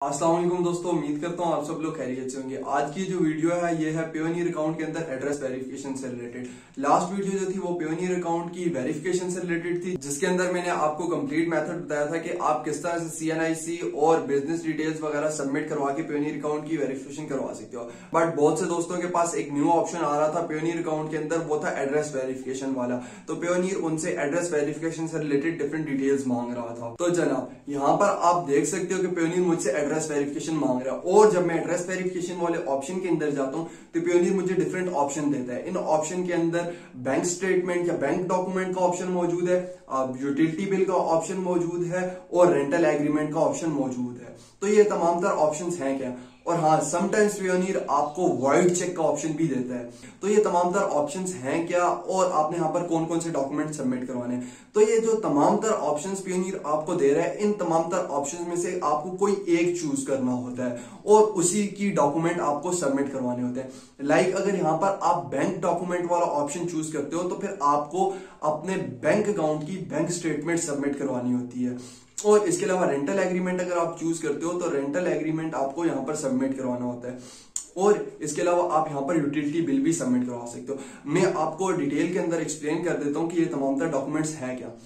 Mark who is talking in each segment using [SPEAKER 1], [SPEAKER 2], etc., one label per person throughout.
[SPEAKER 1] अस्सलाम वालेकुम दोस्तों, उम्मीद करता हूँ आप सब लोग खैरियत से होंगे। आज की जो वीडियो है ये है पेयोनियर अकाउंट के अंदर एड्रेस वेरिफिकेशन से रिलेटेड। लास्ट वीडियो जो थी वो पेयोनियर अकाउंट की वेरिफिकेशन से रिलेटेड थी, जिसके अंदर मैंने आपको कंप्लीट मेथड बताया था कि आप किस तरह से CNIC और बिजनेस डिटेल्स वगैरह सबमिट करवा के पेयोनियर अकाउंट की वेरिफिकेशन करवा सकते हो। बट बहुत से दोस्तों के पास एक न्यू ऑप्शन आ रहा था पेयोनियर अकाउंट के अंदर, वो था एड्रेस वेरिफिकेशन वाला। तो पेयोनियर उनसे एड्रेस वेरिफिकेशन से रिलेटेड डिफरेंट डिटेल्स मांग रहा था। तो जनाब यहाँ पर आप देख सकते हो कि पेयोनियर मुझसे एड्रेस वेरिफिकेशन मांग रहा है, और जब मैं एड्रेस वेरिफिकेशन वाले ऑप्शन के अंदर जाता हूं तो पेयोनियर मुझे डिफरेंट ऑप्शन देता है। इन ऑप्शन के अंदर बैंक स्टेटमेंट या बैंक डॉक्यूमेंट का ऑप्शन मौजूद है, यूटिलिटी बिल का ऑप्शन मौजूद है और रेंटल एग्रीमेंट का ऑप्शन मौजूद है। तो ये तमाम तर ऑप्शंस हैं क्या। और हाँ, समटाइम्स पेयोनियर आपको वॉइड चेक का ऑप्शन भी देता है। तो ये तमाम तर ऑप्शंस हैं क्या और आपने यहाँ पर कौन कौन से डॉक्यूमेंट सबमिट करवाने हैं। तो ये जो तमाम तर ऑप्शंस पेयोनियर आपको दे रहा है, इन तमाम तर ऑप्शंस में से आपको कोई एक चूज करना होता है और उसी की डॉक्यूमेंट आपको सबमिट करवाने होते हैं। लाइक अगर यहाँ पर आप बैंक डॉक्यूमेंट वाला ऑप्शन चूज करते हो तो फिर आपको अपने बैंक अकाउंट की बैंक स्टेटमेंट सबमिट करवानी होती है। और इसके अलावा रेंटल एग्रीमेंट अगर आप चूज करते हो तो रेंटल एग्रीमेंट आपको यहाँ पर सबमिट करवाना होता है। और इसके अलावा आप यहाँ पर यूटिलिटी बिल भी सबमिट करवा सकते हो। मैं आपको डिटेल के अंदर एक्सप्लेन कर देता हूँ कि ये तमाम तरह डॉक्यूमेंट्स हैं क्या।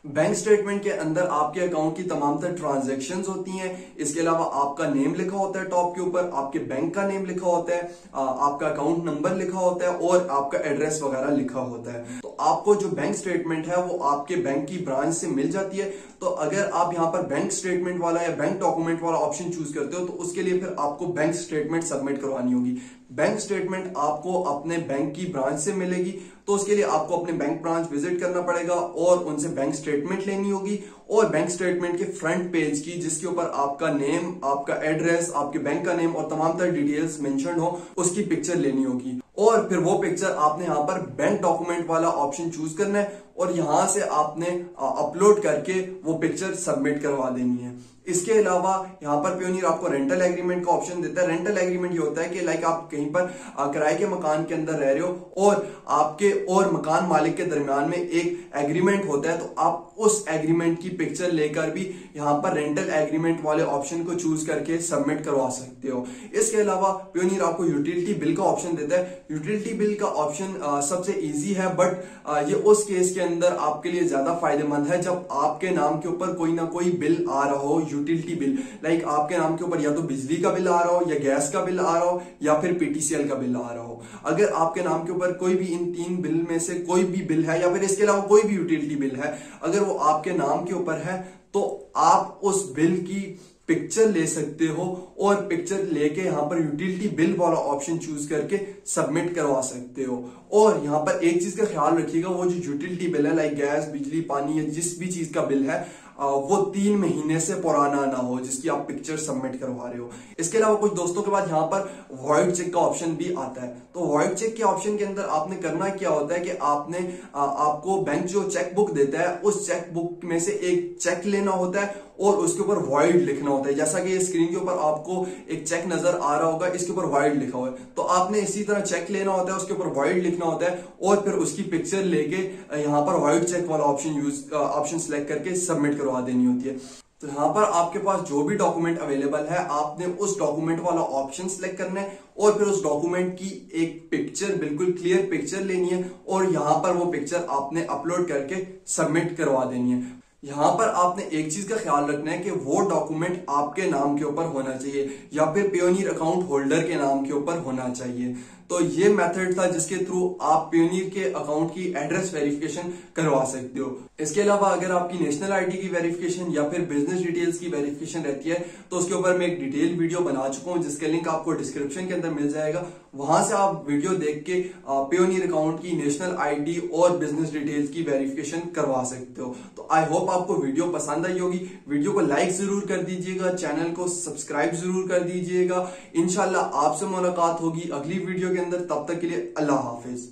[SPEAKER 1] बैंक स्टेटमेंट के अंदर आपके अकाउंट की तमाम तरह ट्रांजैक्शंस होती हैं। इसके अलावा आपका नेम लिखा होता है टॉप के ऊपर, आपके बैंक का नेम लिखा होता है, आपका अकाउंट नंबर लिखा होता है और आपका एड्रेस वगैरह लिखा होता है। तो आपको जो बैंक स्टेटमेंट है वो आपके बैंक की ब्रांच से मिल जाती है। तो अगर आप यहाँ पर बैंक स्टेटमेंट वाला या बैंक डॉक्यूमेंट वाला ऑप्शन चूज करते हो तो उसके लिए फिर आपको बैंक स्टेटमेंट सबमिट करवानी होगी। बैंक स्टेटमेंट आपको अपने बैंक की ब्रांच से मिलेगी, तो उसके लिए आपको अपने बैंक ब्रांच विजिट करना पड़ेगा और उनसे बैंक स्टेटमेंट लेनी होगी। और बैंक स्टेटमेंट के फ्रंट पेज की, जिसके ऊपर आपका नेम, आपका एड्रेस, आपके बैंक का नेम और तमाम तरह डिटेल्स मेंशन हो, उसकी पिक्चर लेनी होगी। और फिर वो पिक्चर आपने यहाँ पर बैंक डॉक्यूमेंट वाला ऑप्शन चूज करना है और यहां से आपने अपलोड करके वो पिक्चर सबमिट करवा देनी है। इसके अलावा यहाँ पर पेयोनियर आपको रेंटल एग्रीमेंट का ऑप्शन देता है। रेंटल एग्रीमेंट ये होता है कि लाइक आप कहीं पर किराए के मकान के अंदर रह रहे हो और आपके और मकान मालिक के दरमियान में एक एग्रीमेंट होता है, तो आप उस एग्रीमेंट की पिक्चर लेकर भी यहाँ पर रेंटल एग्रीमेंट वाले ऑप्शन को चूज करके सबमिट करवा सकते हो। इसके अलावा पेयोनियर आपको यूटिलिटी बिल का ऑप्शन देता है। यूटिलिटी बिल का ऑप्शन सबसे इजी है, बट ये उस केस के अंदर आपके लिए ज्यादा फायदेमंद है जब आपके नाम के ऊपर कोई ना कोई बिल आ रहा हो, यूटिलिटी बिल। लाइक आपके नाम के ऊपर या तो बिजली का बिल आ रहा हो, या गैस का बिल आ रहा हो, या फिर PTCL का बिल आ रहा हो। अगर आपके नाम के ऊपर कोई भी इन 3 बिल में से कोई भी बिल है, या फिर इसके अलावा कोई भी यूटिलिटी बिल है, अगर वो आपके नाम के ऊपर है तो आप उस बिल की पिक्चर ले सकते हो और पिक्चर लेके यहाँ पर यूटिलिटी बिल वाला ऑप्शन चूज करके सबमिट करवा सकते हो। और यहाँ पर एक चीज का ख्याल रखिएगा, वो जो यूटिलिटी बिल है लाइक गैस, बिजली, पानी या जिस भी चीज का बिल है वो 3 महीने से पुराना ना हो जिसकी आप पिक्चर सबमिट करवा रहे हो। इसके अलावा कुछ दोस्तों के बाद यहाँ पर वॉइड चेक का ऑप्शन भी आता है। तो वॉइड चेक के ऑप्शन के अंदर आपने करना क्या होता है कि आपको बैंक जो चेक बुक देता है उस चेक बुक में से एक चेक लेना होता है और उसके ऊपर वॉइड लिखना होता है। जैसा कि स्क्रीन के ऊपर आपको एक चेक नजर आ रहा होगा, इसके ऊपर वॉइड लिखा हुआ है, तो आपने इसी तरह चेक लेना होता है, उसके ऊपर वॉइड लिखना होता है और फिर उसकी पिक्चर लेके यहाँ पर वॉइड चेक वाला ऑप्शन सिलेक्ट करके सबमिट करवा देनी होती है। तो यहाँ पर आपके पास जो भी डॉक्यूमेंट अवेलेबल है, आपने उस डॉक्यूमेंट वाला ऑप्शन सिलेक्ट करना है और फिर उस डॉक्यूमेंट की एक पिक्चर, बिल्कुल क्लियर पिक्चर लेनी है और यहाँ पर वो पिक्चर आपने अपलोड करके सबमिट करवा देनी है। यहाँ पर आपने एक चीज का ख्याल रखना है कि वो डॉक्यूमेंट आपके नाम के ऊपर होना चाहिए या फिर पेयोनियर अकाउंट होल्डर के नाम के ऊपर होना चाहिए। तो ये मेथड था जिसके थ्रू आप पेयोनियर के अकाउंट की एड्रेस वेरिफिकेशन करवा सकते हो। इसके अलावा अगर आपकी नेशनल आईडी की वेरिफिकेशन या फिर बिजनेस डिटेल्स की वेरिफिकेशन रहती है तो उसके ऊपर मैं एक डिटेल वीडियो बना चुका हूं, जिसका लिंक आपको डिस्क्रिप्शन के अंदर मिल जाएगा। वहां से आप वीडियो देख के पेयोनियर अकाउंट की नेशनल आईडी और बिजनेस डिटेल्स की वेरिफिकेशन करवा सकते हो। तो आई होप आपको वीडियो पसंद आई होगी। वीडियो को लाइक जरूर कर दीजिएगा, चैनल को सब्सक्राइब जरूर कर दीजिएगा। इंशाल्लाह आपसे मुलाकात होगी अगली वीडियो के अंदर। तब तक के लिए अल्लाह हाफिज।